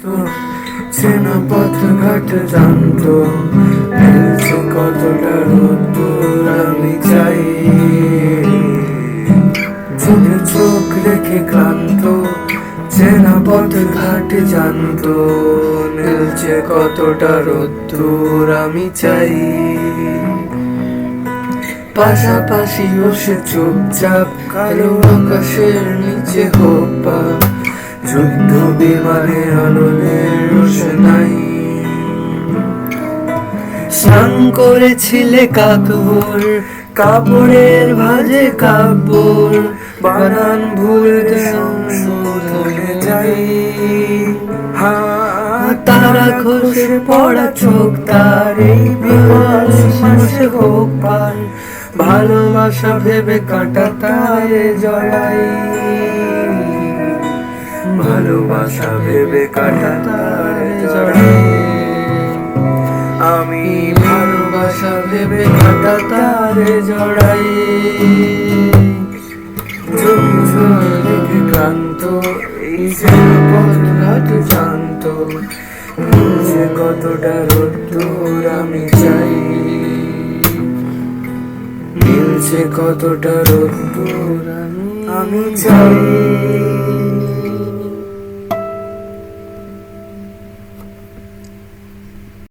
চেনা পথ ঘাট জানতো, মিলছে কতটা রোদ্দুর আমি চাই। চোখে চোখ রেখে ক্লান্ত, চেনা পথ ঘাট জানতো, মিলছে কতটা রোদ্দুর আমি চাই। পাশাপাশি বসে চুপচাপ কালো আকাশের নিচে হোক পা, যুদ্ধ বিমানের আলোদের রোশনাই। স্নান করেছিলে কাকভোর, কাপড়ের ভাঁজে কাব্যর বানান ভুলতে সংশোধনে যাই। তারা খসে পড়া চোখ তার এই বিকল মাসে হোক পার, ভালোবাসা ভেবে কাটা তারে জড়াই। ভালোবাসা ভেবে কাটা তারে জড়াই। আমি ভালোবাসা ভেবে কাটা তারে জড়াই। চোখে চোখ রেখে ক্লান্ত, এই পথ ঘাট জানতো, মিলছে কতটা রোদ্দুর আমি চাই। মিলছে কতটা রোদ্দুর আমি চাই।